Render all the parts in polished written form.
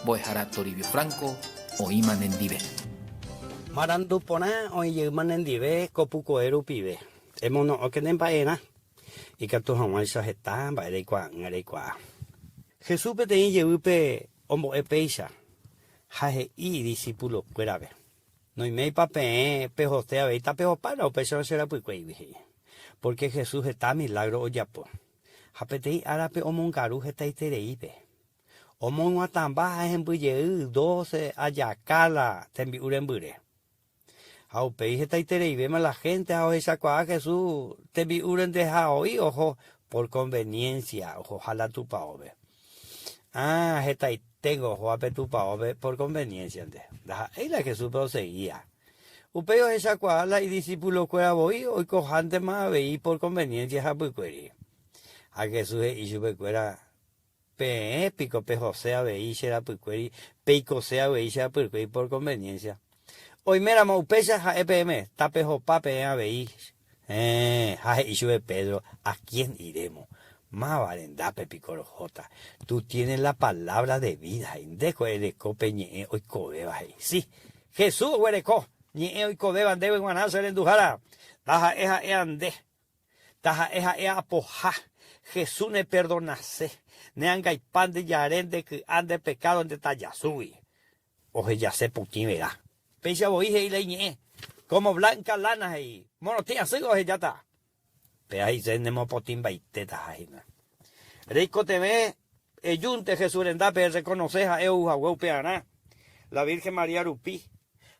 Boejara Toribio Franco, Oima Nendive. Marandu pona oye manendive copucoero pibe. Emono o que nem paena. Y que tu jamás se está en Jesús te lleve homo epeisa. Jaje y discípulo cuerabe. No y me pape pejostea veita pejo para o peso será pues porque Jesús está milagro o yapo. Japetei arape omongaru está itereibe. Omon atamba en buye 12 ayacala tembi urembure. Aupei está itereibe más la gente a esa cua Jesús tembi uren deja hoy ojo por conveniencia ojo jala tu paobe. Ah, está tengo ojo tu paobe por conveniencia de. Ahí la Jesús proseguía. Upeo esa cuala y discípulo cuera voy hoy cojante más veí por conveniencia japuqueri. A Jesús y su cuera pico pejosea veí será puqueri peico sea veí será puqueri por conveniencia. Hoy mera maupesa ja EPM tapejo pape a veí. Y sube Pedro, ¿a quién iremos? Más valen dape picorojota. Tú tienes la palabra de vida. Indeco ereco peñe hoy cobeba. Sí, Jesús huereco. Ni hoy codeban debe guanacer en Dujara. Taja eja ande. Taja eja ea apoja. Jesús ne perdonase. Ne anga y pan de yarende que ande pecado en detallazui. Oje ya se putin verá. Pecha boije y leñe. Como blanca lana ahí. Monotea sigo oje ya está. Pe ahí se nemo potin baiteta ahí. Rico te ve. Eyunte Jesús en dape reconoceja euja hueupeana. La Virgen María Rupi.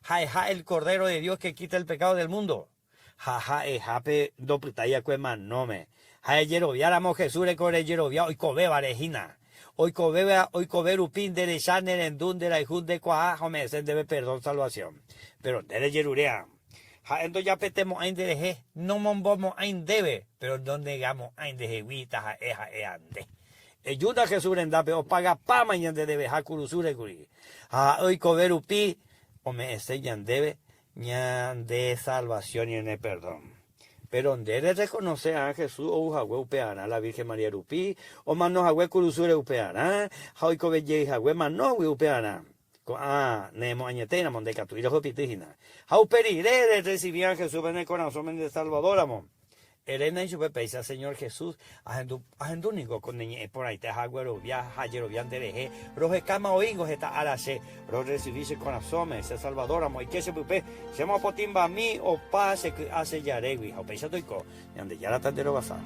Ja, el Cordero de Dios que quita el pecado del mundo. Ja, jape do putaya cuema nome. Ja, yeroviáramos Jesús le corre yerovia, hoy cobe varejina. Hoy cobe rupín de chaner en dunde la hijun de cuaja, home, se debe perdón salvación. Pero dele yerurea. Ja, endo ya petemos ain de je, no mombomo ain debe, pero no negamos ain de jeguita, ja, ande. Ayuda Jesús en dape, o paga pa mañana de debe, ja, curusure curi. Ja, hoy cobe rupín. O me enseñan debe ñan de salvación y en el perdón. Pero debe reconocer a Jesús o Ujahue upeana, la Virgen María Rupi, o manos agüe curusure upeana, jauico belle jagüe manos upeana. Nemo añetena mondeca tu hijo pitigina. Jauperi de recibir a Jesús en el corazón de Salvador, amor. Elena y su pepeisa, Señor Jesús, haciendo único con niñe por ahí te haguero viaja, ayer vian dereje, roje cama oingos está arache, roje recibirse con asome, ese Salvador, amo, y que se pupe, se mo potimba a mí o pase que hace yaregui, o peisa toico, y ande ya la tandero basar.